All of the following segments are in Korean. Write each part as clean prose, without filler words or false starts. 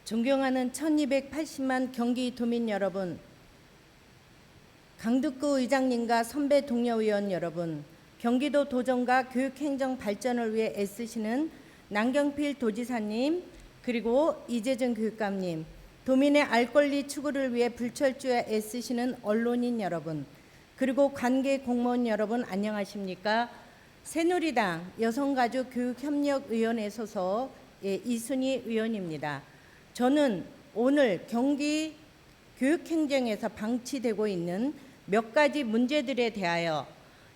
존경하는 1280만 경기도민 여러분, 강득구 의장님과 선배 동료 의원 여러분, 경기도 도정과 교육행정 발전을 위해 애쓰시는 남경필 도지사님, 그리고 이재정 교육감님, 도민의 알 권리 추구를 위해 불철주야 애쓰시는 언론인 여러분, 그리고 관계 공무원 여러분 안녕하십니까? 새누리당 여성가족교육협력위원회 소속 이순희 의원입니다. 저는 오늘 경기 교육행정에서 방치되고 있는 몇 가지 문제들에 대하여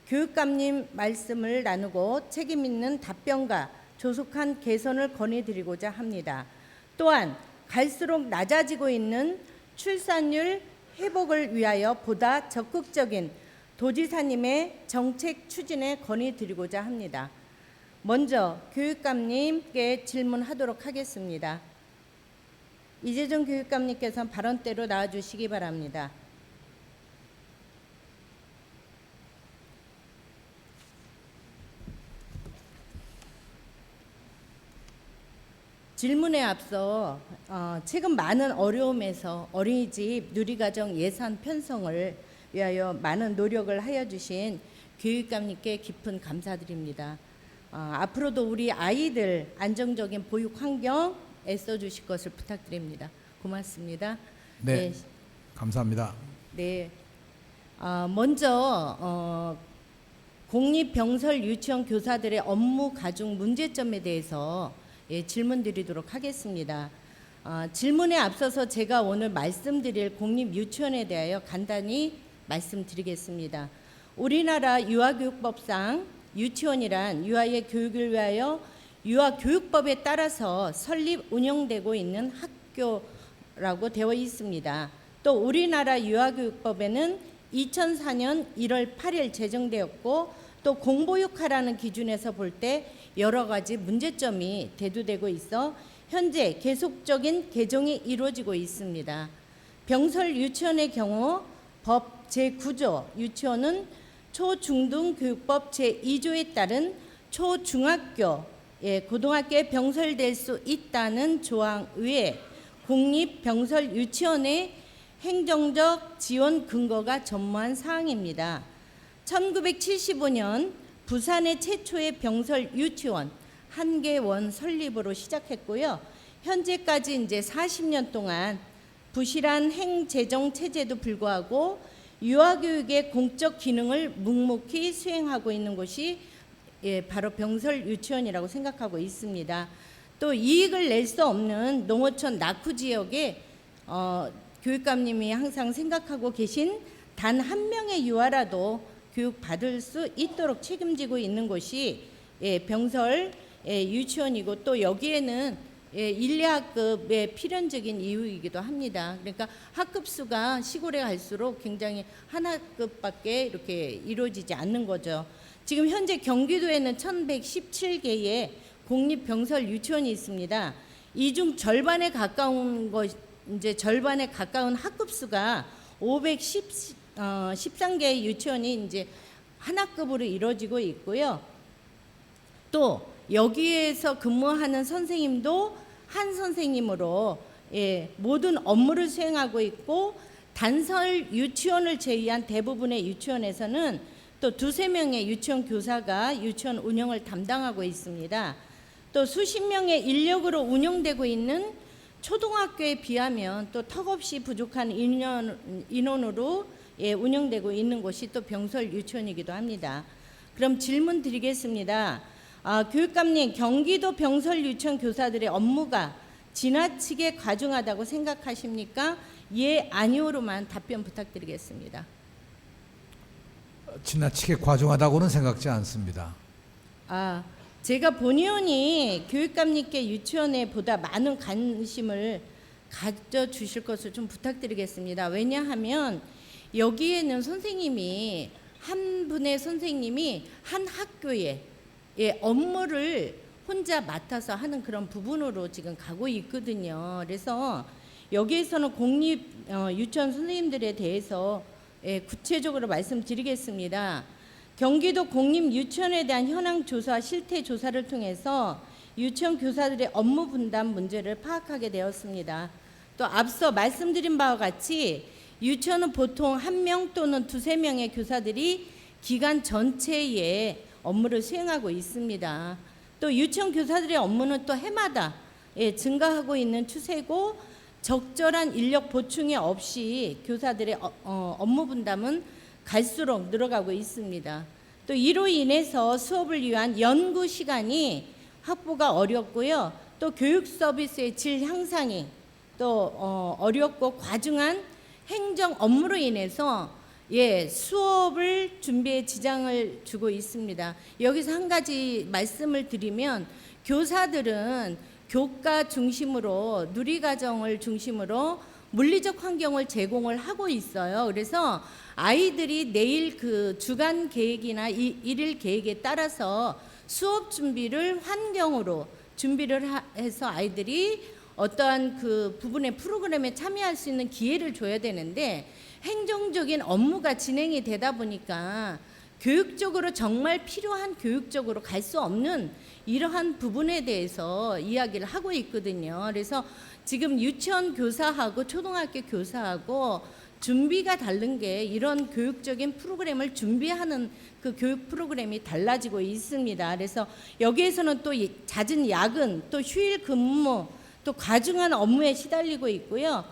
교육감님 말씀을 나누고 책임 있는 답변과 조속한 개선을 건의드리고자 합니다. 또한 갈수록 낮아지고 있는 출산율 회복을 위하여 보다 적극적인 도지사님의 정책 추진에 건의드리고자 합니다. 먼저 교육감님께 질문하도록 하겠습니다. 이재정 교육감님께서 발언대로 나와주시기 바랍니다. 질문에 앞서 최근 많은 어려움에서 어린이집 누리과정 예산 편성을 위하여 많은 노력을 하여 주신 교육감님께 깊은 감사드립니다. 앞으로도 우리 아이들 안정적인 보육 환경 애써 주실 것을 부탁드립니다. 고맙습니다. 네, 감사합니다. 네, 먼저 공립병설 유치원 교사들의 업무 가중 문제점에 대해서 질문드리도록 하겠습니다. 질문에 앞서서 제가 오늘 말씀드릴 공립유치원에 대하여 간단히 말씀드리겠습니다. 우리나라 유아교육법상 유치원이란 유아의 교육을 위하여 유아교육법에 따라서 설립 운영되고 있는 학교라고 되어 있습니다. 또 우리나라 유아교육법에는 2004년 1월 8일 제정되었고 또 공보육하라는 기준에서 볼 때 여러 가지 문제점이 대두되고 있어 현재 계속적인 개정이 이루어지고 있습니다. 병설 유치원의 경우 법 제9조 유치원은 초중등교육법 제2조에 따른 초중학교, 고등학교에 병설될 수 있다는 조항 외에 공립병설 유치원의 행정적 지원 근거가 전무한 사항입니다. 1975년 부산의 최초의 병설 유치원 한계원 설립으로 시작했고요. 현재까지 이제 40년 동안 부실한 행재정 체제도 불구하고 유아교육의 공적 기능을 묵묵히 수행하고 있는 곳이 바로 병설 유치원이라고 생각하고 있습니다. 또 이익을 낼 수 없는 농어촌 낙후 지역에 교육감님이 항상 생각하고 계신 단 한 명의 유아라도 교육받을 수 있도록 책임지고 있는 곳이 병설 유치원이고 또 여기에는 1, 2학급의 필연적인 이유이기도 합니다. 그러니까 학급 수가 시골에 갈수록 굉장히 한 학급밖에 이렇게 이루어지지 않는 거죠. 지금 현재 경기도에는 1117개의 공립병설 유치원이 있습니다. 이 중 절반에 가까운 절반에 가까운 학급 수가 513개의 유치원이 이제 한 학급으로 이루어지고 있고요. 또 여기에서 근무하는 선생님도 한 선생님으로 모든 업무를 수행하고 있고 단설 유치원을 제외한 대부분의 유치원에서는 또 두세 명의 유치원 교사가 유치원 운영을 담당하고 있습니다. 또 수십 명의 인력으로 운영되고 있는 초등학교에 비하면 또 턱없이 부족한 인원으로 운영되고 있는 곳이 또 병설 유치원이기도 합니다. 그럼 질문 드리겠습니다. 교육감님, 경기도 병설 유치원 교사들의 업무가 지나치게 과중하다고 생각하십니까? 예, 아니오로만 답변 부탁드리겠습니다. 지나치게 과중하다고는 생각지 않습니다. 제가 본의원이 교육감님께 유치원에 보다 많은 관심을 가져주실 것을 좀 부탁드리겠습니다. 왜냐하면 여기에는 선생님이 한 분의 선생님이 한 학교에 업무를 혼자 맡아서 하는 그런 부분으로 지금 가고 있거든요. 그래서 여기에서는 공립 유치원 선생님들에 대해서 구체적으로 말씀드리겠습니다. 경기도 공립 유치원에 대한 현황 조사, 실태 조사를 통해서 유치원 교사들의 업무 분담 문제를 파악하게 되었습니다. 또 앞서 말씀드린 바와 같이 유치원은 보통 1명 또는 2~3명의 교사들이 기간 전체에 업무를 수행하고 있습니다. 또 유치원 교사들의 업무는 또 해마다 증가하고 있는 추세고, 적절한 인력 보충이 없이 교사들의 업무 분담은 갈수록 늘어가고 있습니다. 또 이로 인해서 수업을 위한 연구 시간이 확보가 어렵고요. 또 교육 서비스의 질 향상이 또 어렵고, 과중한 행정 업무로 인해서 수업을 준비에 지장을 주고 있습니다. 여기서 한 가지 말씀을 드리면, 교사들은 교과 중심으로, 누리과정을 중심으로 물리적 환경을 제공을 하고 있어요. 그래서 아이들이 내일 그 주간 계획이나 일일 계획에 따라서 수업 준비를 환경으로 준비를 해서 아이들이 어떠한 그 부분의 프로그램에 참여할 수 있는 기회를 줘야 되는데, 행정적인 업무가 진행이 되다 보니까 교육적으로 정말 필요한 교육적으로 갈 수 없는 이러한 부분에 대해서 이야기를 하고 있거든요. 그래서 지금 유치원 교사하고 초등학교 교사하고 준비가 다른 게, 이런 교육적인 프로그램을 준비하는 그 교육 프로그램이 달라지고 있습니다. 그래서 여기에서는 또 잦은 야근, 또 휴일 근무, 또 과중한 업무에 시달리고 있고요.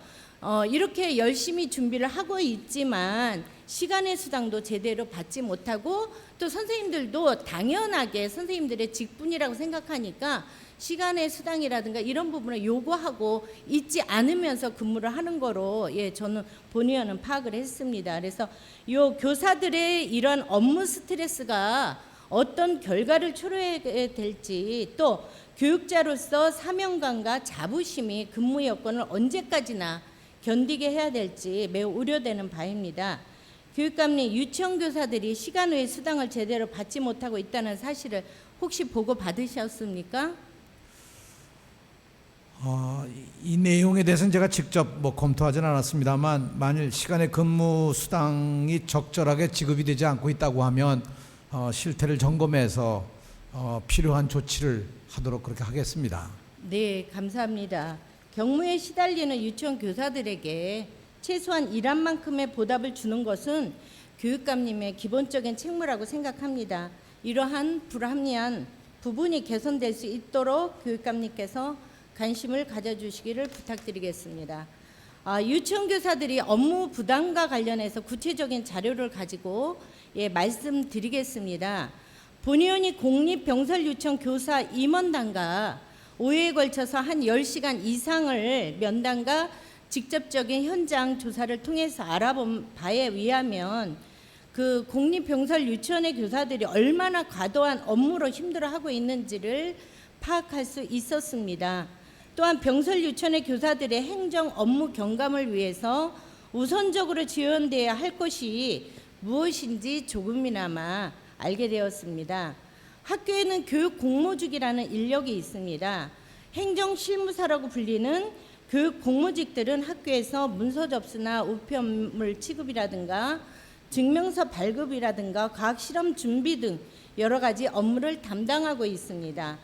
이렇게 열심히 준비를 하고 있지만 시간의 수당도 제대로 받지 못하고, 또 선생님들도 당연하게 선생님들의 직분이라고 생각하니까 시간의 수당이라든가 이런 부분을 요구하고 있지 않으면서 근무를 하는 거로 저는 본의원은 파악을 했습니다. 그래서 요 교사들의 이런 업무 스트레스가 어떤 결과를 초래하게 될지, 또 교육자로서 사명감과 자부심이 근무 여건을 언제까지나 견디게 해야 될지 매우 우려되는 바입니다. 교육감님, 유치원 교사들이 시간 외 수당을 제대로 받지 못하고 있다는 사실을 혹시 보고 받으셨습니까? 이 내용에 대해서는 제가 직접 검토하지는 않았습니다만, 만일 시간의 근무 수당이 적절하게 지급이 되지 않고 있다고 하면 실태를 점검해서 필요한 조치를 하도록 그렇게 하겠습니다. 네, 감사합니다. 경무에 시달리는 유치원 교사들에게 최소한 일한 만큼의 보답을 주는 것은 교육감님의 기본적인 책무라고 생각합니다. 이러한 불합리한 부분이 개선될 수 있도록 교육감님께서 관심을 가져주시기를 부탁드리겠습니다. 유치원 교사들이 업무 부담과 관련해서 구체적인 자료를 가지고 말씀드리겠습니다. 본의원이 공립병설유치원 교사 임원단과 5회에 걸쳐서 한 10시간 이상을 면담과 직접적인 현장 조사를 통해서 알아본 바에 의하면, 그 공립병설유치원의 교사들이 얼마나 과도한 업무로 힘들어하고 있는지를 파악할 수 있었습니다. 또한 병설유치원의 교사들의 행정 업무 경감을 위해서 우선적으로 지원돼야 할 것이 무엇인지 조금이나마 알게 되었습니다. 학교에는 교육 공모직이라는 인력이 있습니다. 행정실무사라고 불리는 교육 공모직들은 학교에서 문서 접수나 우편물 취급이라든가 증명서 발급이라든가 과학실험 준비 등 여러 가지 업무를 담당하고 있습니다.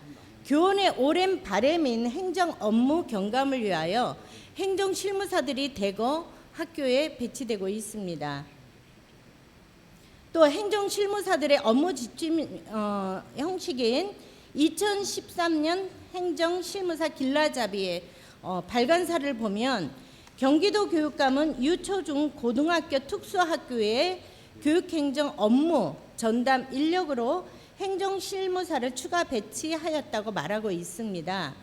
교원의 오랜 바람인 행정 업무 경감을 위하여 행정실무사들이 대거 학교에 배치되고 있습니다. 또 행정실무사들의 업무 지침 형식인 2013년 행정실무사 길라잡이의 발간사를 보면, 경기도 교육감은 유초중 고등학교 특수학교에 교육행정 업무 전담 인력으로 행정실무사를 추가 배치하였다고 말하고 있습니다.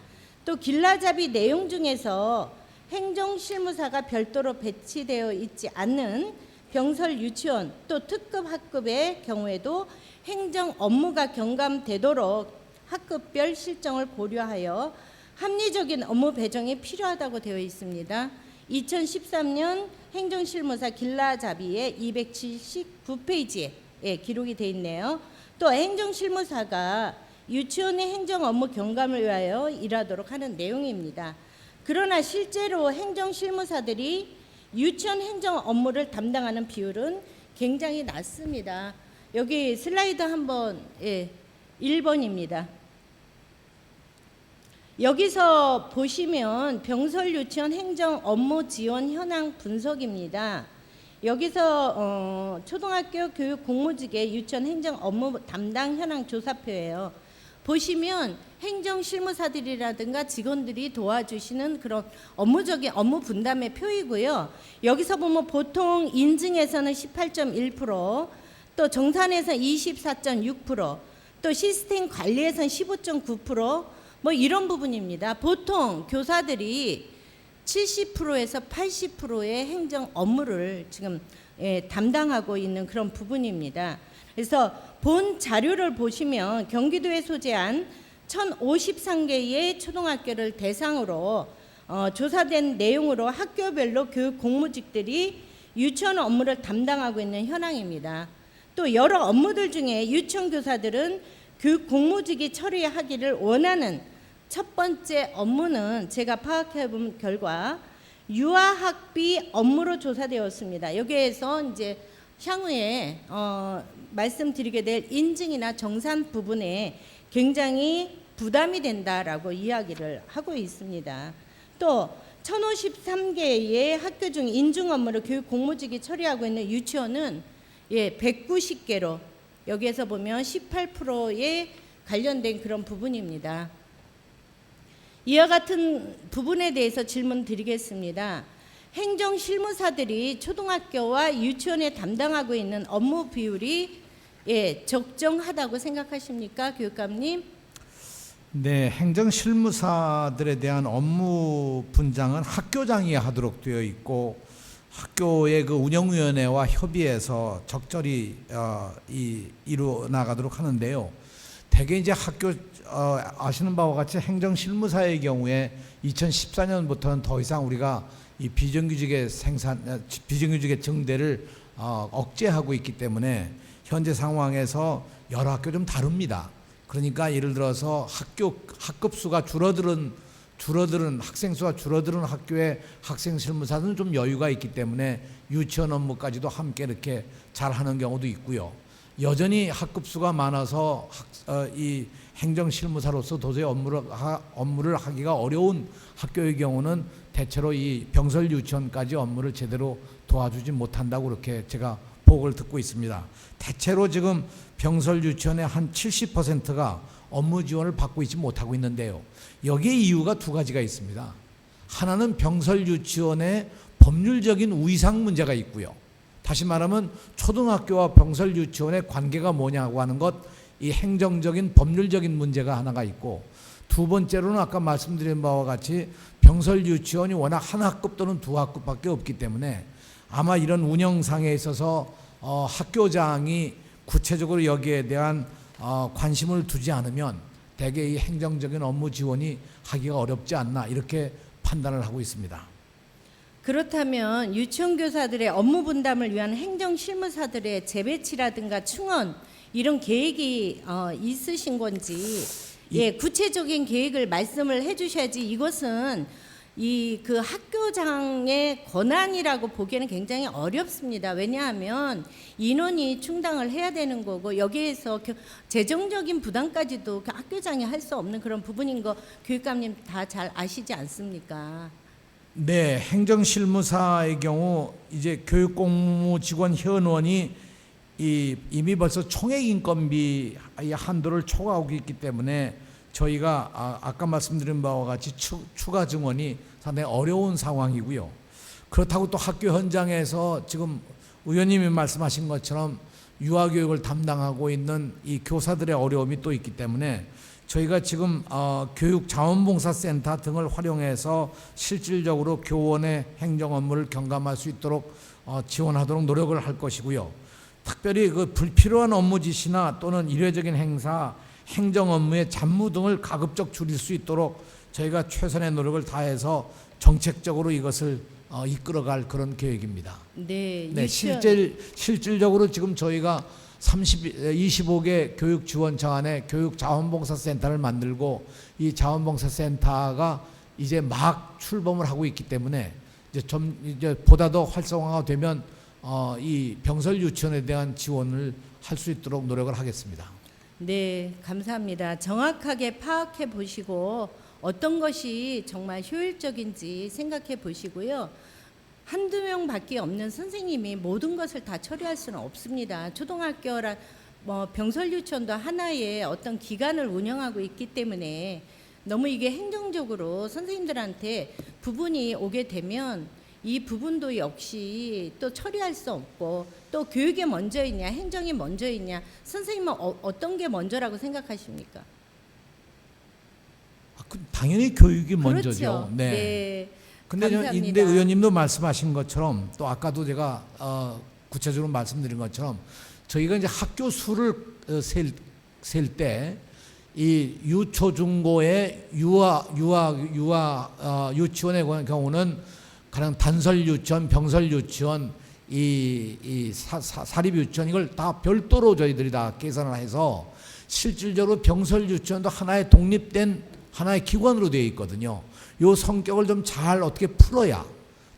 또 길라잡이 내용 중에서 행정실무사가 별도로 배치되어 있지 않는 병설 유치원 또 특급 학급의 경우에도 행정 업무가 경감되도록 학급별 실정을 고려하여 합리적인 업무 배정이 필요하다고 되어 있습니다. 2013년 행정실무사 길라잡이의 279페이지에 기록이 되어 있네요. 또 행정실무사가 유치원의 행정 업무 경감을 위하여 일하도록 하는 내용입니다. 그러나 실제로 행정실무사들이 유치원 행정 업무를 담당하는 비율은 굉장히 낮습니다. 여기 슬라이드 한번 1번입니다. 여기서 보시면 병설 유치원 행정 업무 지원 현황 분석입니다. 여기서 초등학교 교육 공무직의 유치원 행정 업무 담당 현황 조사표예요. 보시면 행정 실무사들이라든가 직원들이 도와주시는 그런 업무적인 업무 분담의 표이고요. 여기서 보면 보통 인증에서는 18.1%, 또 정산에서 24.6%, 또 시스템 관리에서는 15.9%, 뭐 이런 부분입니다. 보통 교사들이 70%에서 80%의 행정 업무를 지금 담당하고 있는 그런 부분입니다. 그래서 본 자료를 보시면 경기도에 소재한 1053개의 초등학교를 대상으로 조사된 내용으로 학교별로 교육 공무직들이 유치원 업무를 담당하고 있는 현황입니다. 또 여러 업무들 중에 유치원 교사들은 교육 공무직이 처리하기를 원하는 첫 번째 업무는 제가 파악해 본 결과 유아학비 업무로 조사되었습니다. 여기에서 이제 향후에 말씀드리게 될 인증이나 정산 부분에 굉장히 부담이 된다라고 이야기를 하고 있습니다. 또 1053개의 학교 중 인증 업무를 교육 공무직이 처리하고 있는 유치원은 190개로 여기에서 보면 18%에 관련된 그런 부분입니다. 이와 같은 부분에 대해서 질문 드리겠습니다. 행정 실무사들이 초등학교와 유치원에 담당하고 있는 업무 비율이 적정하다고 생각하십니까, 교육감님? 네, 행정 실무사들에 대한 업무 분장은 학교장이 하도록 되어 있고 학교의 그 운영위원회와 협의해서 적절히 이루어 나가도록 하는데요. 대개 이제 학교 아시는 바와 같이 행정 실무사의 경우에 2014년부터는 더 이상 우리가 이 비정규직의 비정규직의 증대를 억제하고 있기 때문에 현재 상황에서 여러 학교 좀 다릅니다. 그러니까 예를 들어서 학급 수가 줄어드는 학생 수가 줄어드는 학교의 학생 실무사는 좀 여유가 있기 때문에 유치원 업무까지도 함께 이렇게 잘하는 경우도 있고요. 여전히 학급 수가 많아서 이 행정 실무사로서 도저히 업무를 하기가 어려운 학교의 경우는 대체로 이 병설 유치원까지 업무를 제대로 도와주지 못한다고 그렇게 제가 보고를 듣고 있습니다. 대체로 지금 병설 유치원의 한 70%가 업무 지원을 받고 있지 못하고 있는데요. 여기에 이유가 두 가지가 있습니다. 하나는 병설 유치원의 법률적인 위상 문제가 있고요. 다시 말하면 초등학교와 병설 유치원의 관계가 뭐냐고 하는 것, 이 행정적인 법률적인 문제가 하나가 있고, 두 번째로는 아까 말씀드린 바와 같이 병설 유치원이 워낙 한 학급 또는 두 학급밖에 없기 때문에 아마 이런 운영상에 있어서 학교장이 구체적으로 여기에 대한 관심을 두지 않으면 대개 이 행정적인 업무 지원이 하기가 어렵지 않나 이렇게 판단을 하고 있습니다. 그렇다면 유치원 교사들의 업무 분담을 위한 행정 실무사들의 재배치라든가 충원 이런 계획이 있으신 건지 구체적인 계획을 말씀을 해주셔야지. 이것은 그 학교장의 권한이라고 보기에는 굉장히 어렵습니다. 왜냐하면 인원이 충당을 해야 되는 거고 여기에서 재정적인 부담까지도 학교장이 할 수 없는 그런 부분인 거 교육감님 다 잘 아시지 않습니까? 네, 행정실무사의 경우 이제 교육공무직원 현원이 이미 벌써 총액인건비 한도를 초과하고 있기 때문에 저희가 아까 말씀드린 바와 같이 추가 증원이 상당히 어려운 상황이고요. 그렇다고 또 학교 현장에서 지금 의원님이 말씀하신 것처럼 유아교육을 담당하고 있는 이 교사들의 어려움이 또 있기 때문에 저희가 지금 교육자원봉사센터 등을 활용해서 실질적으로 교원의 행정 업무를 경감할 수 있도록 지원하도록 노력을 할 것이고요. 특별히 그 불필요한 업무 지시나 또는 일회적인 행사, 행정 업무의 잡무 등을 가급적 줄일 수 있도록 저희가 최선의 노력을 다해서 정책적으로 이것을 이끌어갈 그런 계획입니다. 네, 실질적으로 지금 저희가 25개 교육 지원 차원의 교육 자원봉사센터를 만들고 이 자원봉사센터가 이제 막 출범을 하고 있기 때문에 이제 보다 더 활성화가 되면 이 병설 유치원에 대한 지원을 할 수 있도록 노력을 하겠습니다. 네, 감사합니다. 정확하게 파악해 보시고 어떤 것이 정말 효율적인지 생각해 보시고요. 한두 명밖에 없는 선생님이 모든 것을 다 처리할 수는 없습니다. 초등학교라 병설 유치원도 하나의 어떤 기관을 운영하고 있기 때문에 너무 이게 행정적으로 선생님들한테 부분이 오게 되면 이 부분도 역시 또 처리할 수 없고, 또 교육이 먼저 있냐 행정이 먼저 있냐, 선생님은 어떤 게 먼저라고 생각하십니까? 당연히 교육이 그렇죠. 먼저죠. 네. 네. 근데 감사합니다. 인대 의원님도 말씀하신 것처럼, 또 아까도 제가 구체적으로 말씀드린 것처럼, 저희가 이제 학교 수를 셀 때 이 유초중고의 유치원의 경우는 가령 단설 유치원, 병설 유치원, 사립 유치원, 이걸 다 별도로 저희들이 다 계산을 해서 실질적으로 병설 유치원도 하나의 독립된 하나의 기관으로 되어 있거든요. 요 성격을 좀 잘 어떻게 풀어야,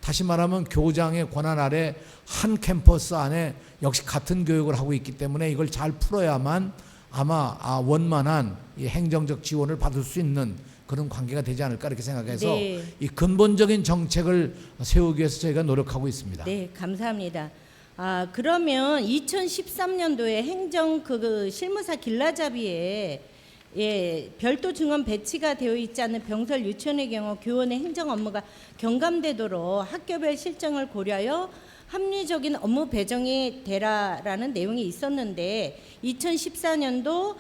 다시 말하면 교장의 권한 아래 한 캠퍼스 안에 역시 같은 교육을 하고 있기 때문에 이걸 잘 풀어야만 아마 원만한 이 행정적 지원을 받을 수 있는 그런 관계가 되지 않을까 이렇게 생각해서 네. 이 근본적인 정책을 세우기 위해서 저희가 노력하고 있습니다. 네, 감사합니다. 그러면 2013년도에 행정 실무사 길라잡이에 별도 증원 배치가 되어 있지 않는 병설 유치원의 경우 교원의 행정 업무가 경감되도록 학교별 실정을 고려하여 합리적인 업무 배정이 되라라는 내용이 있었는데, 2014년도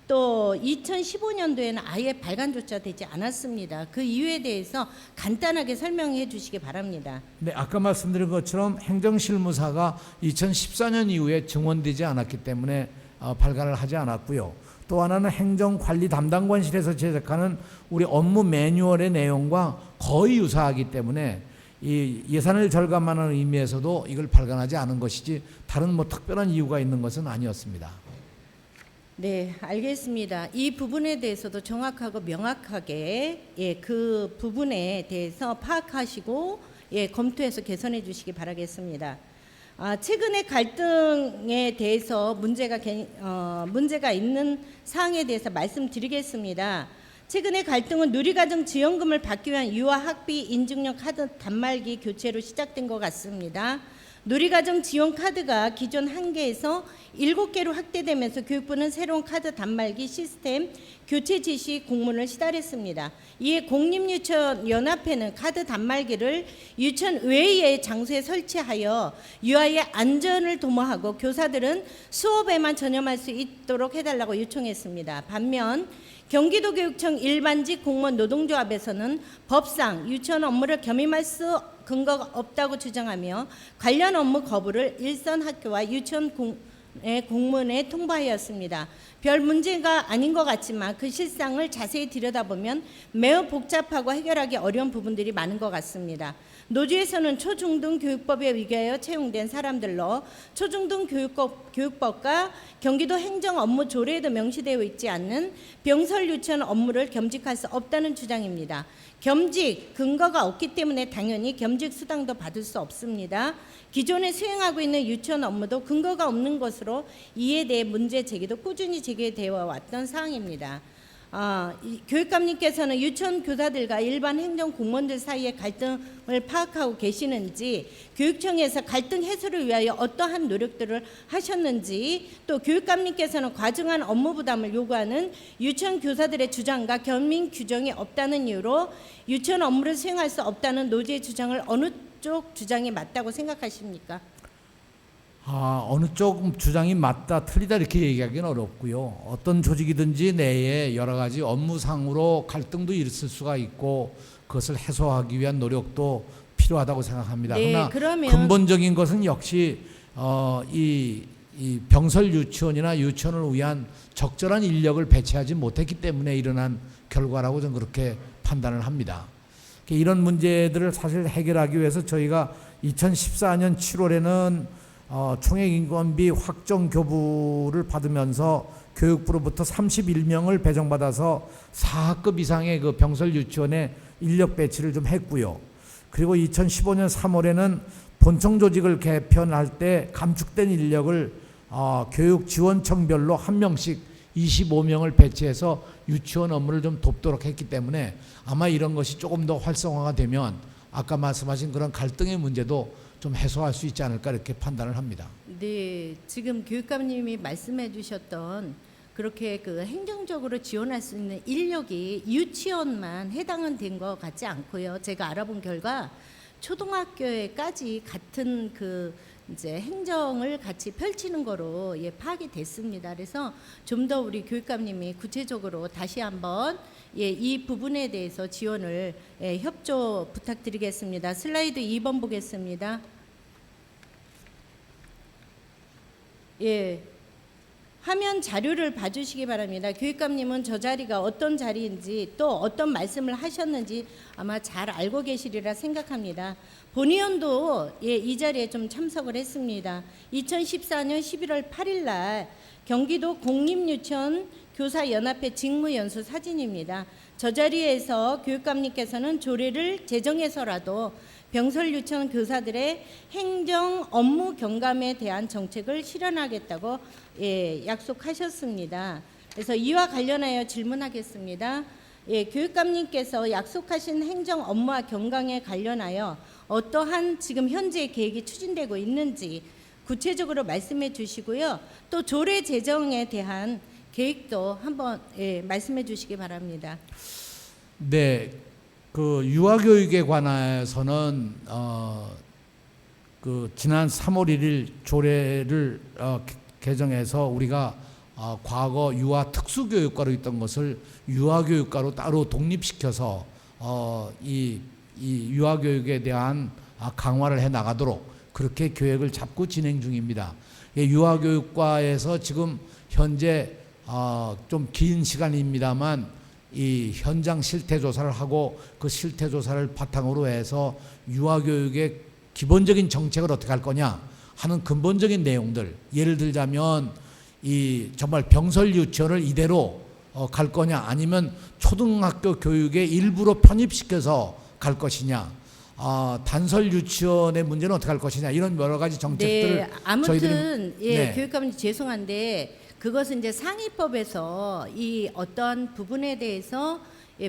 또 2015년도에는 아예 발간조차 되지 않았습니다. 그 이유에 대해서 간단하게 설명해 주시기 바랍니다. 네, 아까 말씀드린 것처럼 행정실무사가 2014년 이후에 증원되지 않았기 때문에 발간을 하지 않았고요. 또 하나는 행정관리담당관실에서 제작하는 우리 업무 매뉴얼의 내용과 거의 유사하기 때문에 이 예산을 절감하는 의미에서도 이걸 발간하지 않은 것이지 다른 특별한 이유가 있는 것은 아니었습니다. 네, 알겠습니다. 이 부분에 대해서도 정확하고 명확하게 그 부분에 대해서 파악하시고 검토해서 개선해 주시기 바라겠습니다. 최근의 갈등에 대해서 문제가 있는 사항에 대해서 말씀드리겠습니다. 최근의 갈등은 누리과정 지원금을 받기 위한 유아 학비 인증용 카드 단말기 교체로 시작된 것 같습니다. 누리과정 지원 카드가 기존 1개에서 7개로 확대되면서 교육부는 새로운 카드 단말기 시스템 교체 지시 공문을 시달했습니다. 이에 공립유치원연합회는 카드 단말기를 유치원 외의 장소에 설치하여 유아의 안전을 도모하고 교사들은 수업에만 전념할 수 있도록 해달라고 요청했습니다. 반면 경기도교육청 일반직 공무원 노동조합에서는 법상 유치원 업무를 겸임할 수 근거가 없다고 주장하며 관련 업무 거부를 일선 학교와 유치원 공문에 통보하였습니다. 별 문제가 아닌 것 같지만 그 실상을 자세히 들여다보면 매우 복잡하고 해결하기 어려운 부분들이 많은 것 같습니다. 노조에서는 초중등 교육법에 위배하여 채용된 사람들로 초중등 교육법과 경기도 행정 업무 조례에도 명시되어 있지 않는 병설 유치원 업무를 겸직할 수 없다는 주장입니다. 겸직 근거가 없기 때문에 당연히 겸직 수당도 받을 수 없습니다. 기존에 수행하고 있는 유치원 업무도 근거가 없는 것으로 이에 대해 문제 제기도 꾸준히 제기되어 왔던 사항입니다. 교육감님께서는 유치원 교사들과 일반 행정 공무원들 사이의 갈등을 파악하고 계시는지, 교육청에서 갈등 해소를 위하여 어떠한 노력들을 하셨는지, 또 교육감님께서는 과중한 업무 부담을 요구하는 유치원 교사들의 주장과 겸임 규정이 없다는 이유로 유치원 업무를 수행할 수 없다는 노조의 주장을 어느 쪽 주장이 맞다고 생각하십니까? 어느 쪽 주장이 맞다 틀리다 이렇게 얘기하기는 어렵고요. 어떤 조직이든지 내에 여러 가지 업무상으로 갈등도 있을 수가 있고 그것을 해소하기 위한 노력도 필요하다고 생각합니다. 네, 그러나 근본적인 것은 역시 이 병설 유치원이나 유치원을 위한 적절한 인력을 배치하지 못했기 때문에 일어난 결과라고 저는 그렇게 판단을 합니다. 이런 문제들을 사실 해결하기 위해서 저희가 2014년 7월에는 총액인건비 확정 교부를 받으면서 교육부로부터 31명을 배정받아서 4학급 이상의 그 병설 유치원에 인력 배치를 좀 했고요. 그리고 2015년 3월에는 본청 조직을 개편할 때 감축된 인력을 교육지원청별로 한 명씩 25명을 배치해서 유치원 업무를 좀 돕도록 했기 때문에 아마 이런 것이 조금 더 활성화가 되면 아까 말씀하신 그런 갈등의 문제도 좀 해소할 수 있지 않을까 이렇게 판단을 합니다. 네, 지금 교육감님이 말씀해 주셨던 그렇게 그 행정적으로 지원할 수 있는 인력이 유치원만 해당은 된 것 같지 않고요. 제가 알아본 결과 초등학교에까지 같은 그 이제 행정을 같이 펼치는 거로 파악이 됐습니다. 그래서 좀 더 우리 교육감님이 구체적으로 다시 한번 이 부분에 대해서 지원을 협조 부탁드리겠습니다. 슬라이드 2번 보겠습니다. 화면 자료를 봐주시기 바랍니다. 교육감님은 저 자리가 어떤 자리인지 또 어떤 말씀을 하셨는지 아마 잘 알고 계시리라 생각합니다. 본의원도 이 자리에 좀 참석을 했습니다. 2014년 11월 8일 날 경기도 공립유치원 교사연합회 직무연수 사진입니다. 저 자리에서 교육감님께서는 조례를 제정해서라도 병설 유치원 교사들의 행정 업무 경감에 대한 정책을 실현하겠다고 약속하셨습니다. 그래서 이와 관련하여 질문하겠습니다. 교육감님께서 약속하신 행정 업무와 경감에 관련하여 어떠한 지금 현재 계획이 추진되고 있는지 구체적으로 말씀해 주시고요. 또 조례 제정에 대한 계획도 한번 말씀해 주시기 바랍니다. 네, 그 유아교육에 관해서는 그 지난 3월 1일 조례를 개정해서 우리가 과거 유아 특수교육과로 있던 것을 유아교육과로 따로 독립시켜서 이 유아교육에 대한 강화를 해 나가도록 그렇게 계획을 잡고 진행 중입니다. 유아교육과에서 지금 현재 좀 긴 시간입니다만 이 현장 실태 조사를 하고 그 실태 조사를 바탕으로 해서 유아교육의 기본적인 정책을 어떻게 할 거냐 하는 근본적인 내용들, 예를 들자면 이 정말 병설 유치원을 이대로 갈 거냐 아니면 초등학교 교육의 일부로 편입시켜서 갈 것이냐, 단설 유치원의 문제는 어떻게 할 것이냐, 이런 여러 가지 정책들을 네, 아무튼 저희들이 교육감님 죄송한데 그것은 이제 상위법에서 이 어떤 부분에 대해서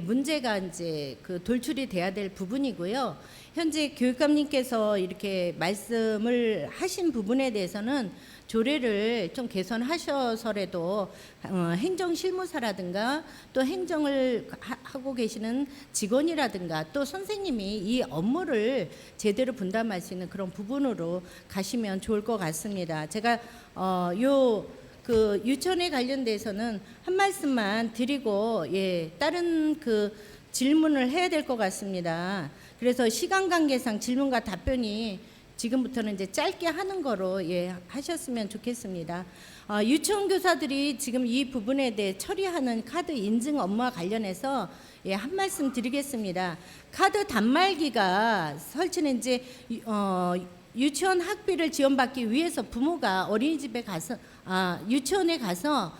문제가 이제 그 돌출이 돼야 될 부분이고요. 현재 교육감님께서 이렇게 말씀을 하신 부분에 대해서는 조례를 좀 개선하셔서라도 행정실무사라든가 또 행정을 하고 계시는 직원이라든가 또 선생님이 이 업무를 제대로 분담할 수 있는 그런 부분으로 가시면 좋을 것 같습니다. 제가 그 유치원에 관련돼서는 한 말씀만 드리고 다른 그 질문을 해야 될 것 같습니다. 그래서 시간 관계상 질문과 답변이 지금부터는 이제 짧게 하는 거로 하셨으면 좋겠습니다. 유치원 교사들이 지금 이 부분에 대해 처리하는 카드 인증 업무와 관련해서 한 말씀 드리겠습니다. 카드 단말기가 설치는 이제 유치원 학비를 지원받기 위해서 부모가 어린이집에 가서 유치원에 가서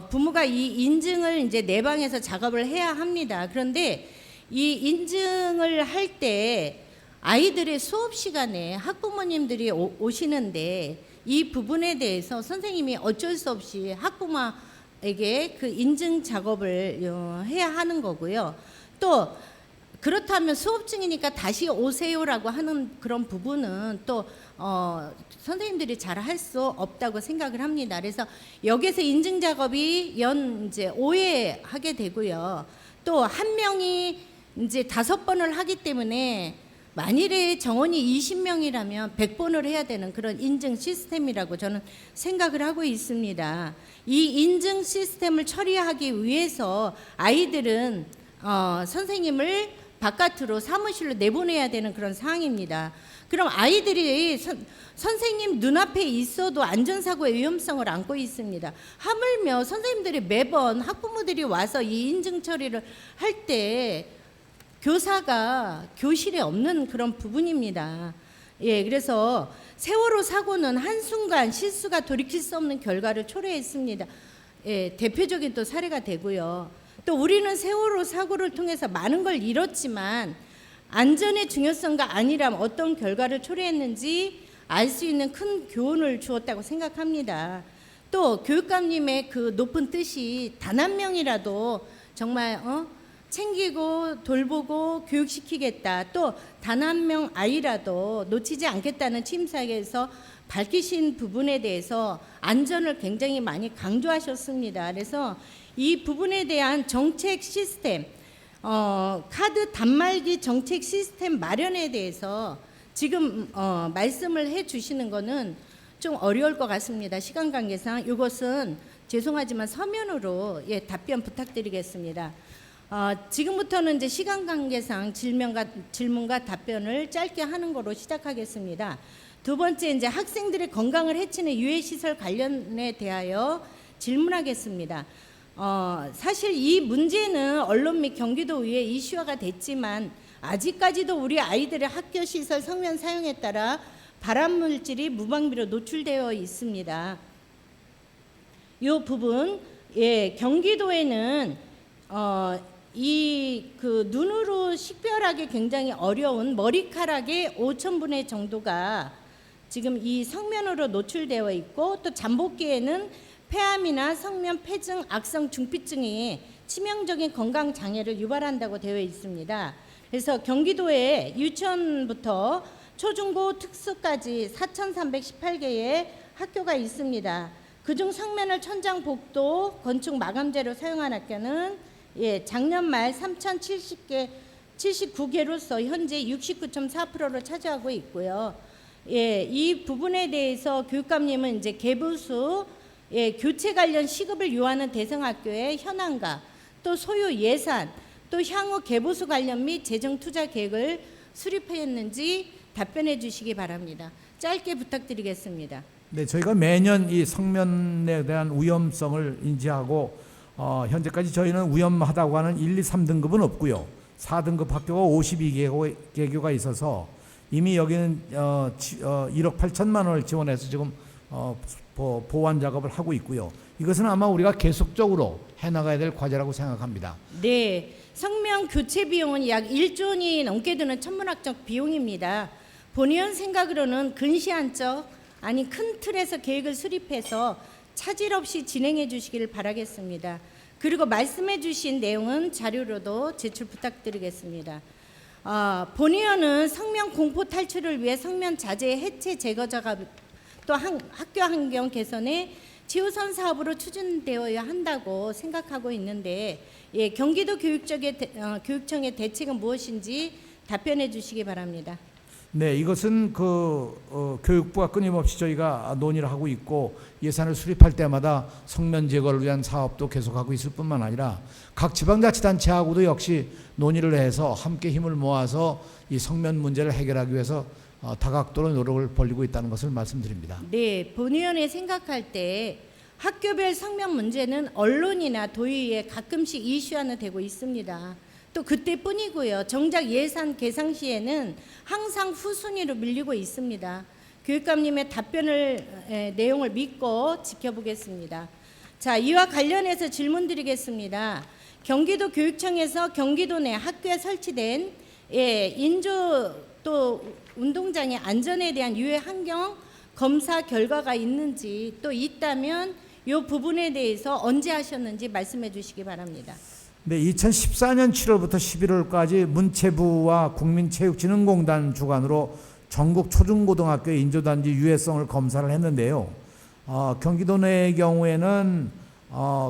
부모가 이 인증을 이제 내 방에서 작업을 해야 합니다. 그런데 이 인증을 할 때 아이들의 수업 시간에 학부모님들이 오시는데 이 부분에 대해서 선생님이 어쩔 수 없이 학부모에게 그 인증 작업을 해야 하는 거고요. 또 그렇다면 수업 중이니까 다시 오세요라고 하는 그런 부분은 또 선생님들이 잘 할 수 없다고 생각을 합니다. 그래서 여기서 인증 작업이 이제 5회 하게 되고요. 또 한 명이 이제 5번을 하기 때문에 만일에 정원이 20명이라면 100번을 해야 되는 그런 인증 시스템이라고 저는 생각을 하고 있습니다. 이 인증 시스템을 처리하기 위해서 아이들은 선생님을 바깥으로 사무실로 내보내야 되는 그런 상황입니다. 그럼 아이들이 선생님 눈앞에 있어도 안전사고의 위험성을 안고 있습니다. 하물며 선생님들이 매번 학부모들이 와서 이 인증 처리를 할 때 교사가 교실에 없는 그런 부분입니다. 그래서 세월호 사고는 한순간 실수가 돌이킬 수 없는 결과를 초래했습니다. 대표적인 또 사례가 되고요. 또 우리는 세월호 사고를 통해서 많은 걸 잃었지만 안전의 중요성과 안일함 어떤 결과를 초래했는지 알 수 있는 큰 교훈을 주었다고 생각합니다. 또 교육감님의 그 높은 뜻이 단 한 명이라도 정말 챙기고 돌보고 교육시키겠다. 또 단 한 명 아이라도 놓치지 않겠다는 취임사에서 밝히신 부분에 대해서 안전을 굉장히 많이 강조하셨습니다. 그래서 이 부분에 대한 정책 시스템, 카드 단말기 정책 시스템 마련에 대해서 지금 말씀을 해 주시는 거는 좀 어려울 것 같습니다. 시간 관계상 이것은 죄송하지만 서면으로 답변 부탁드리겠습니다. 지금부터는 이제 시간 관계상 질문과 답변을 짧게 하는 거로 시작하겠습니다. 두 번째, 이제 학생들의 건강을 해치는 유해시설 관련에 대하여 질문하겠습니다. 사실 이 문제는 언론 및 경기도의회 이슈화가 됐지만 아직까지도 우리 아이들의 학교 시설 성면 사용에 따라 발암물질이 무방비로 노출되어 있습니다. 이 부분, 경기도에는 눈으로 식별하기 굉장히 어려운 머리카락의 5,000분의 정도가 지금 이 성면으로 노출되어 있고, 또 잠복기에는 폐암이나 성면 폐증, 악성 중피증이 치명적인 건강 장애를 유발한다고 되어 있습니다. 그래서 경기도에 유치원부터 초중고 특수까지 4,318개의 학교가 있습니다. 그중 성면을 천장 복도 건축 마감재로 사용한 학교는 작년 말 3,079개로서 현재 69.4%를 차지하고 있고요. 이 부분에 대해서 교육감님은 이제 개부수 교체 관련 시급을 요하는 대상학교의 현황과 또 소요 예산, 또 향후 개부수 관련 및 재정 투자 계획을 수립했는지 답변해 주시기 바랍니다. 짧게 부탁드리겠습니다. 네, 저희가 매년 이 성면에 대한 위험성을 인지하고 현재까지 저희는 위험하다고 하는 1, 2, 3등급은 없고요. 4등급 학교가 52개교가 있어서 이미 여기는 1억 8천만 원을 지원해서 지금 보완 작업을 하고 있고요. 이것은 아마 우리가 계속적으로 해나가야 될 과제라고 생각합니다. 네, 성면 교체 비용은 약 1조 원이 넘게 드는 천문학적 비용입니다. 본의원 생각으로는 근시안적 아니 큰 틀에서 계획을 수립해서 차질 없이 진행해 주시기를 바라겠습니다. 그리고 말씀해 주신 내용은 자료로도 제출 부탁드리겠습니다. 본의원은 성면 공포 탈출을 위해 성면 자재 해체 제거 작업, 또 학교 환경 개선에 최우선 사업으로 추진되어야 한다고 생각하고 있는데, 경기도 교육청의 대책은 무엇인지 답변해 주시기 바랍니다. 네, 이것은 교육부가 끊임없이 저희가 논의를 하고 있고, 예산을 수립할 때마다 성면 제거를 위한 사업도 계속하고 있을 뿐만 아니라 각 지방자치단체하고도 역시 논의를 해서 함께 힘을 모아서 이 성면 문제를 해결하기 위해서 다각도로 노력을 벌이고 있다는 것을 말씀드립니다. 네, 본의원이 생각할 때 학교별 성면 문제는 언론이나 도의회에 가끔씩 이슈화는 되고 있습니다. 또 그때뿐이고요. 정작 예산 계상 시에는 항상 후순위로 밀리고 있습니다. 교육감님의 내용을 믿고 지켜보겠습니다. 자, 이와 관련해서 질문드리겠습니다. 경기도 교육청에서 경기도 내 학교에 설치된 인조 또 운동장의 안전에 대한 유해 환경 검사 결과가 있는지, 또 있다면 이 부분에 대해서 언제 하셨는지 말씀해 주시기 바랍니다. 네, 2014년 7월부터 11월까지 문체부와 국민체육진흥공단 주관으로 전국 초중고등학교의 인조단지 유해성을 검사를 했는데요. 경기도 내의 경우에는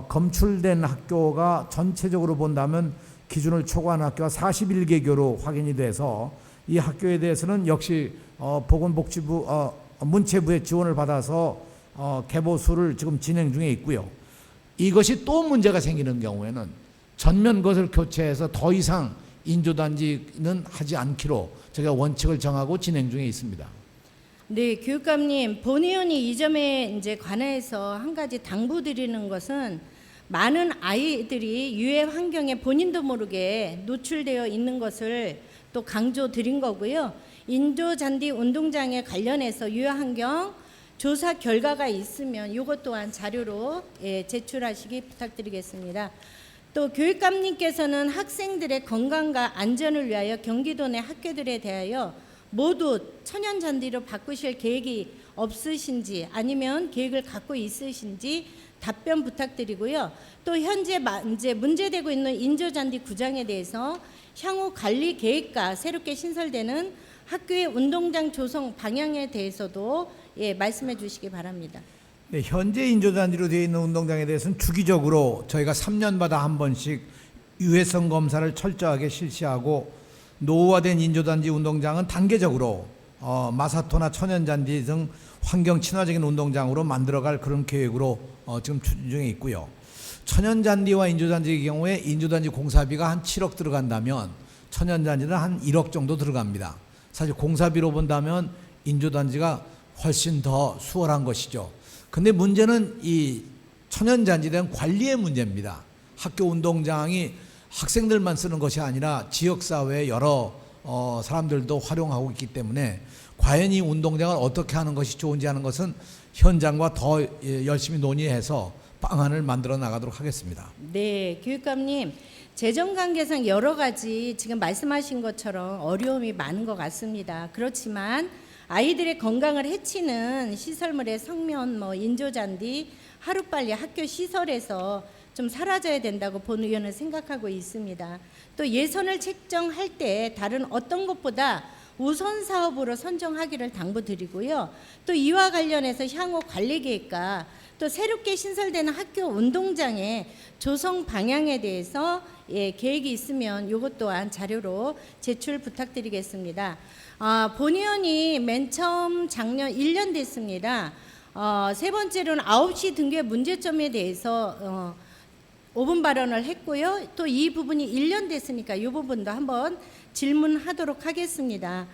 검출된 학교가 전체적으로 본다면 기준을 초과한 학교가 41개교로 확인이 돼서 이 학교에 대해서는 역시 보건복지부 문체부의 지원을 받아서 개보수를 지금 진행 중에 있고요. 이것이 또 문제가 생기는 경우에는 전면 것을 교체해서 더 이상 인조단지는 하지 않기로 저희가 원칙을 정하고 진행 중에 있습니다. 네, 교육감님, 본의원이 이 점에 이제 관해서 한 가지 당부드리는 것은 많은 아이들이 유해 환경에 본인도 모르게 노출되어 있는 것을 또 강조드린 거고요. 인조잔디 운동장에 관련해서 유해 환경 조사 결과가 있으면 이것 또한 자료로 제출하시기 부탁드리겠습니다. 또 교육감님께서는 학생들의 건강과 안전을 위하여 경기도 내 학교들에 대하여 모두 천연잔디로 바꾸실 계획이 없으신지 아니면 계획을 갖고 있으신지 답변 부탁드리고요. 또 현재 이제 문제되고 있는 인조잔디 구장에 대해서 향후 관리 계획과 새롭게 신설되는 학교의 운동장 조성 방향에 대해서도 말씀해 주시기 바랍니다. 네, 현재 인조잔디로 되어 있는 운동장에 대해서는 주기적으로 저희가 3년마다 한 번씩 유해성 검사를 철저하게 실시하고 노후화된 인조잔디 운동장은 단계적으로 마사토나 천연잔디 등 환경 친화적인 운동장으로 만들어갈 그런 계획으로 지금 추진 중에 있고요. 천연잔디와 인조잔디의 경우에 인조잔디 공사비가 한 7억 들어간다면 천연잔디는 한 1억 정도 들어갑니다. 사실 공사비로 본다면 인조잔디가 훨씬 더 수월한 것이죠. 근데 문제는 이 천연잔디에 대한 관리의 문제입니다. 학교 운동장이 학생들만 쓰는 것이 아니라 지역사회의 여러 사람들도 활용하고 있기 때문에 과연 이 운동장을 어떻게 하는 것이 좋은지 하는 것은 현장과 더 열심히 논의해서 방안을 만들어 나가도록 하겠습니다. 네, 교육감님, 재정 관계상 여러 가지 지금 말씀하신 것처럼 어려움이 많은 것 같습니다. 그렇지만 아이들의 건강을 해치는 시설물의 성면, 인조잔디 하루빨리 학교 시설에서 좀 사라져야 된다고 본 의원은 생각하고 있습니다. 또 예산을 책정할 때 다른 어떤 것보다 우선 사업으로 선정하기를 당부드리고요. 또 이와 관련해서 향후 관리 계획과 또 새롭게 신설되는 학교 운동장의 조성 방향에 대해서 계획이 있으면 이것 또한 자료로 제출 부탁드리겠습니다. 본 의원이 맨 처음 작년 1년 됐습니다. 세 번째로는 9시 등교의 문제점에 대해서 5분 발언을 했고요. 또 이 부분이 1년 됐으니까 이 부분도 한번 질문하도록 하겠습니다.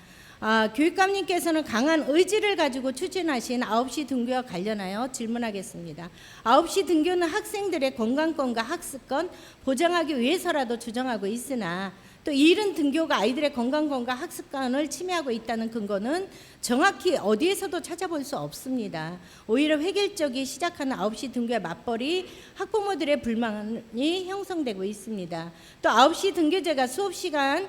교육감님께서는 강한 의지를 가지고 추진하신 9시 등교와 관련하여 질문하겠습니다. 9시 등교는 학생들의 건강권과 학습권 보장하기 위해서라도 주장하고 있으나 또 이른 등교가 아이들의 건강권과 학습권을 침해하고 있다는 근거는 정확히 어디에서도 찾아볼 수 없습니다. 오히려 획일적이 시작하는 9시 등교의 맞벌이 학부모들의 불만이 형성되고 있습니다. 또 9시 등교제가 수업 시간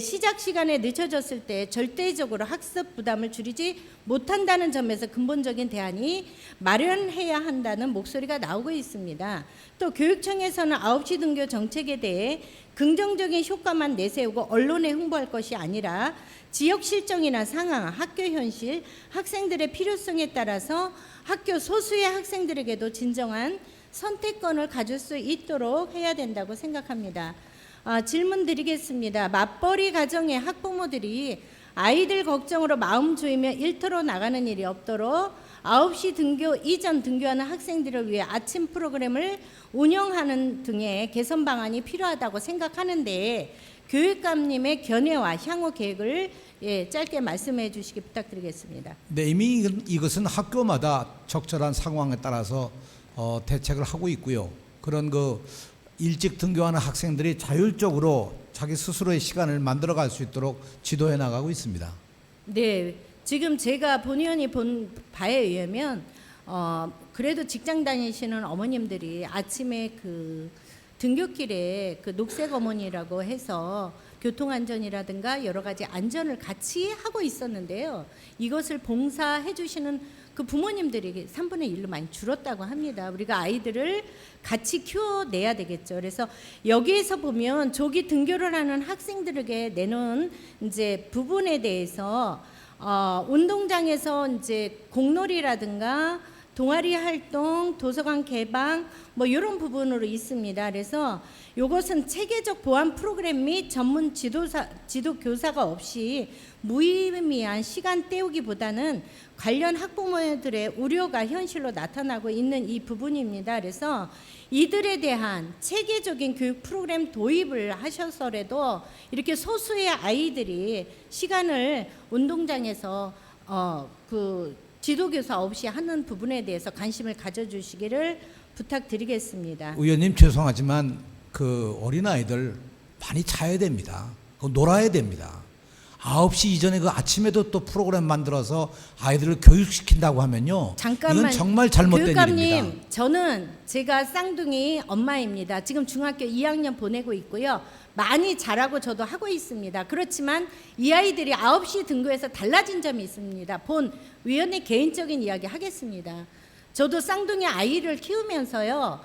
시작 시간에 늦춰졌을 때 절대적으로 학습 부담을 줄이지 못한다는 점에서 근본적인 대안이 마련해야 한다는 목소리가 나오고 있습니다. 또 교육청에서는 9시 등교 정책에 대해 긍정적인 효과만 내세우고 언론에 홍보할 것이 아니라 지역 실정이나 상황, 학교 현실, 학생들의 필요성에 따라서 학교 소수의 학생들에게도 진정한 선택권을 가질 수 있도록 해야 된다고 생각합니다. 질문 드리겠습니다. 맞벌이 가정의 학부모들이 아이들 걱정으로 마음 조이며 일터로 나가는 일이 없도록 9시 등교 이전 등교하는 학생들을 위해 아침 프로그램을 운영하는 등의 개선 방안이 필요하다고 생각하는데 교육감님의 견해와 향후 계획을 짧게 말씀해 주시기 부탁드리겠습니다. 네, 이미 이것은 학교마다 적절한 상황에 따라서 대책을 하고 있고요. 그런 일찍 등교하는 학생들이 자율적으로 자기 스스로의 시간을 만들어갈 수 있도록 지도해 나가고 있습니다. 네, 지금 제가 본 의원이 본 바에 의하면 그래도 직장 다니시는 어머님들이 아침에 그 등굣길에 그 녹색 어머니라고 해서 교통안전이라든가 여러 가지 안전을 같이 하고 있었는데요. 이것을 봉사해 주시는 그 부모님들이 3분의 1로 많이 줄었다고 합니다. 우리가 아이들을 같이 키워내야 되겠죠. 그래서 여기에서 보면 조기 등교를 하는 학생들에게 내놓은 이제 부분에 대해서 운동장에서 이제 공놀이라든가 동아리 활동, 도서관 개방 이런 부분으로 있습니다. 그래서 이것은 체계적 보완 프로그램 및 전문 지도 교사가 없이 무의미한 시간 때우기보다는 관련 학부모들의 우려가 현실로 나타나고 있는 이 부분입니다. 그래서 이들에 대한 체계적인 교육 프로그램 도입을 하셔서라도 이렇게 소수의 아이들이 시간을 운동장에서 지도교사 없이 하는 부분에 대해서 관심을 가져주시기를 부탁드리겠습니다. 의원님 죄송하지만 그 어린아이들 많이 자야 됩니다. 놀아야 됩니다. 9시 이전에 그 아침에도 또 프로그램 만들어서 아이들을 교육시킨다고 하면요. 잠깐만, 이건 정말 잘못된 교육감님, 일입니다. 저는 제가 쌍둥이 엄마입니다. 지금 중학교 2학년 보내고 있고요. 많이 잘하고 저도 하고 있습니다. 그렇지만 이 아이들이 9시 등교해서 달라진 점이 있습니다. 본 위원회 개인적인 이야기 하겠습니다. 저도 쌍둥이 아이를 키우면서요,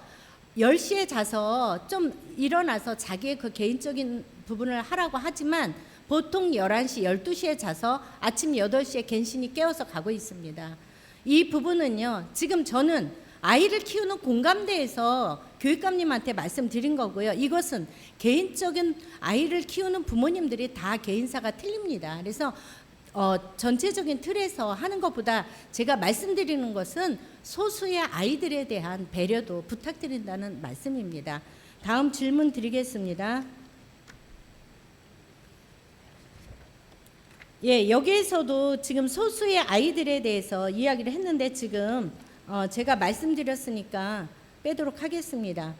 10시에 자서 좀 일어나서 자기의 그 개인적인 부분을 하라고 하지만 보통 11시, 12시에 자서 아침 8시에 갠신히 깨워서 가고 있습니다. 이 부분은요, 지금 저는 아이를 키우는 공감대에서 교육감님한테 말씀드린 거고요. 이것은 개인적인 아이를 키우는 부모님들이 다 개인사가 틀립니다. 그래서 전체적인 틀에서 하는 것보다 제가 말씀드리는 것은 소수의 아이들에 대한 배려도 부탁드린다는 말씀입니다. 다음 질문 드리겠습니다. 예, 여기에서도 지금 소수의 아이들에 대해서 이야기를 했는데 지금 제가 말씀드렸으니까 빼도록 하겠습니다.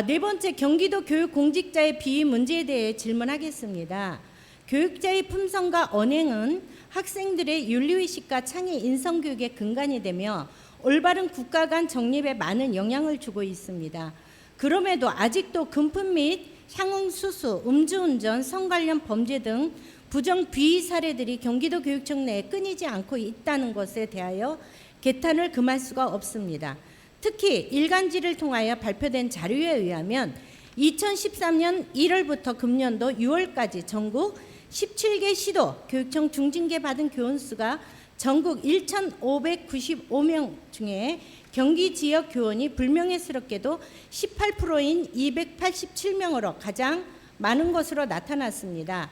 네 번째, 경기도 교육 공직자의 비위 문제에 대해 질문하겠습니다. 교육자의 품성과 언행은 학생들의 윤리의식과 창의 인성교육의 근간이 되며 올바른 국가 간 정립에 많은 영향을 주고 있습니다. 그럼에도 아직도 금품 및 향응수수, 음주운전, 성관련 범죄 등 부정 비위 사례들이 경기도 교육청 내에 끊이지 않고 있다는 것에 대하여 개탄을 금할 수가 없습니다. 특히 일간지를 통하여 발표된 자료에 의하면 2013년 1월부터 금년도 6월까지 전국 17개 시도 교육청 중징계 받은 교원 수가 전국 1,595명 중에 경기 지역 교원이 불명예스럽게도 18%인 287명으로 가장 많은 것으로 나타났습니다.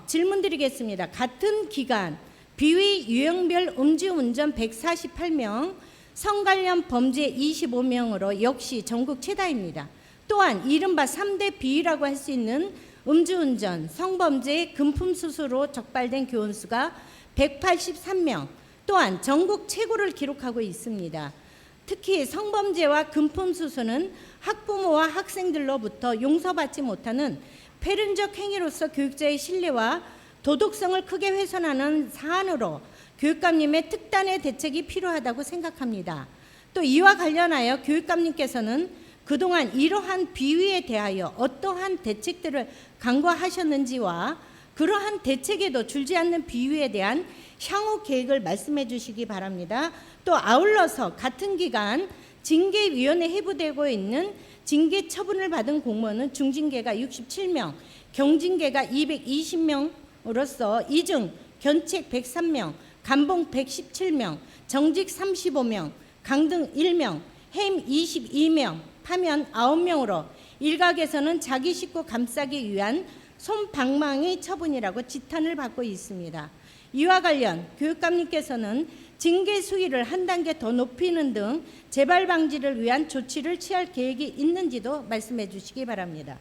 질문 드리겠습니다. 같은 기간 비위 유형별 음주운전 148명, 성관련 범죄 25명으로 역시 전국 최다입니다. 또한 이른바 3대 비위라고 할 수 있는 음주운전, 성범죄, 금품수수로 적발된 교원 수가 183명, 또한 전국 최고를 기록하고 있습니다. 특히 성범죄와 금품수수는 학부모와 학생들로부터 용서받지 못하는 폐륜적 행위로서 교육자의 신뢰와 도덕성을 크게 훼손하는 사안으로 교육감님의 특단의 대책이 필요하다고 생각합니다. 또 이와 관련하여 교육감님께서는 그동안 이러한 비위에 대하여 어떠한 대책들을 강구하셨는지와 그러한 대책에도 줄지 않는 비위에 대한 향후 계획을 말씀해 주시기 바랍니다. 또 아울러서 같은 기간 징계위원회 해부되고 있는 징계 처분을 받은 공무원은 중징계가 67명, 경징계가 220명으로서 이 중 견책 103명, 감봉 117명, 정직 35명, 강등 1명, 해임 22명, 파면 9명으로 일각에서는 자기 식구 감싸기 위한 솜방망이 처분이라고 지탄을 받고 있습니다. 이와 관련 교육감님께서는 징계 수위를 한 단계 더 높이는 등 재발 방지를 위한 조치를 취할 계획이 있는지도 말씀해 주시기 바랍니다.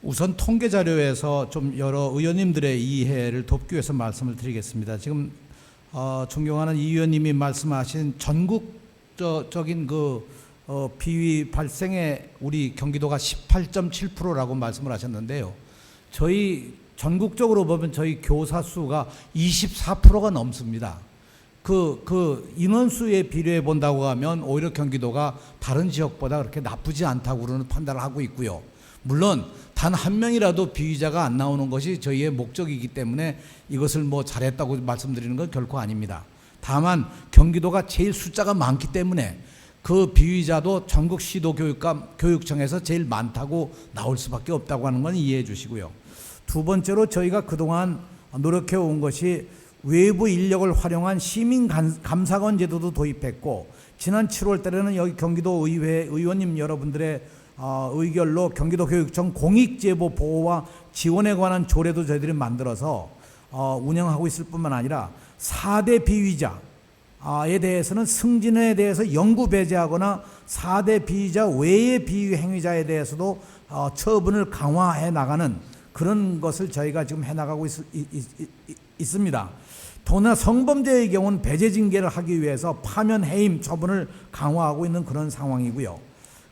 우선 통계 자료에서 좀 여러 의원님들의 이해를 돕기 위해서 말씀을 드리겠습니다. 지금 존경하는 이 의원님이 말씀하신 전국적인 비위 발생에 우리 경기도가 18.7%라고 말씀을 하셨는데요. 저희 전국적으로 보면 저희 교사 수가 24%가 넘습니다. 그 인원수에 비례해 본다고 하면 오히려 경기도가 다른 지역보다 그렇게 나쁘지 않다고 그러는 판단을 하고 있고요. 물론 단 한 명이라도 비위자가 안 나오는 것이 저희의 목적이기 때문에 이것을 뭐 잘했다고 말씀드리는 건 결코 아닙니다. 다만 경기도가 제일 숫자가 많기 때문에 그 비위자도 전국 시도 교육청에서 제일 많다고 나올 수밖에 없다고 하는 건 이해해 주시고요. 두 번째로 저희가 그동안 노력해 온 것이 외부 인력을 활용한 시민 감사관 제도도 도입했고, 지난 7월 달에는 여기 경기도 의회 의원님 여러분들의 의결로 경기도 교육청 공익제보 보호와 지원에 관한 조례도 저희들이 만들어서 운영하고 있을 뿐만 아니라 4대 비위자에 대해서는 승진에 대해서 영구 배제하거나 4대 비위자 외의 비위 행위자에 대해서도 처분을 강화해 나가는 그런 것을 저희가 지금 해나가고 있습니다. 더구나 성범죄의 경우는 배제 징계를 하기 위해서 파면 해임 처분을 강화하고 있는 그런 상황이고요.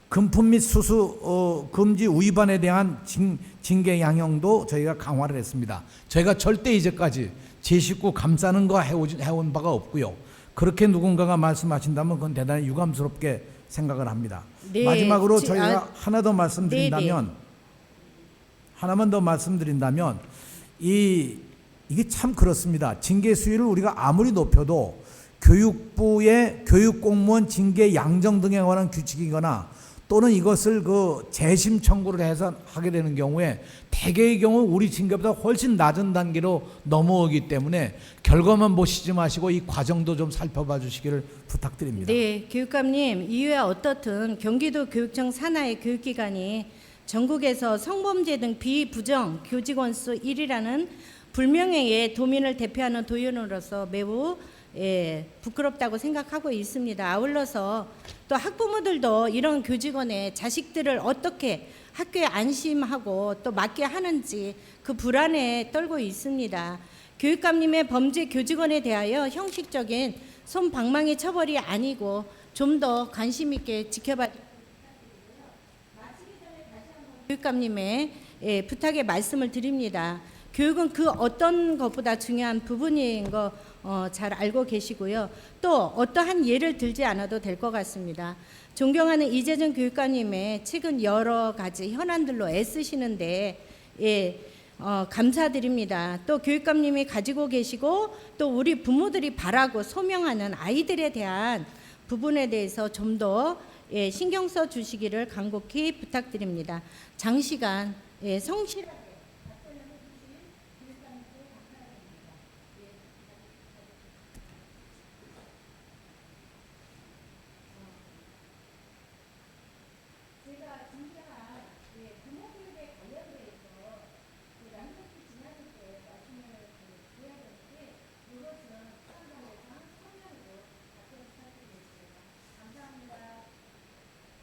금품 및 수수 금지 위반에 대한 징계 양형도 저희가 강화를 했습니다. 저희가 절대 이제까지 제 식구 감싸는 거 해온 바가 없고요. 그렇게 누군가가 말씀하신다면 그건 대단히 유감스럽게 생각을 합니다. 네, 마지막으로 저희가 하나 더 말씀드린다면, 하나만 더 말씀드린다면, 이게 참 그렇습니다. 징계 수위를 우리가 아무리 높여도 교육부의 교육공무원 징계 양정 등에 관한 규칙이거나 또는 이것을 재심 청구를 해서 하게 되는 경우에 대개의 경우 우리 징계보다 훨씬 낮은 단계로 넘어오기 때문에 결과만 보시지 마시고 이 과정도 좀 살펴봐 주시기를 부탁드립니다. 네, 교육감님, 이유야 어떻든 경기도 교육청 산하의 교육기관이 전국에서 성범죄 등 비부정 교직원 수 1위라는 불명예의 도민을 대표하는 도연으로서 매우 부끄럽다고 생각하고 있습니다. 아울러서 또 학부모들도 이런 교직원의 자식들을 어떻게 학교에 안심하고 또 맡게 하는지 그 불안에 떨고 있습니다. 교육감님의 범죄 교직원에 대하여 형식적인 손방망이 처벌이 아니고 좀 더 관심 있게 지켜봐 교육감님의 부탁의 말씀을 드립니다. 교육은 그 어떤 것보다 중요한 부분인 거 잘 알고 계시고요. 또 어떠한 예를 들지 않아도 될 것 같습니다. 존경하는 이재정 교육감님의 최근 여러 가지 현안들로 애쓰시는데 감사드립니다. 또 교육감님이 가지고 계시고 또 우리 부모들이 바라고 소명하는 아이들에 대한 부분에 대해서 좀 더 신경 써 주시기를 간곡히 부탁드립니다. 장시간 성실하게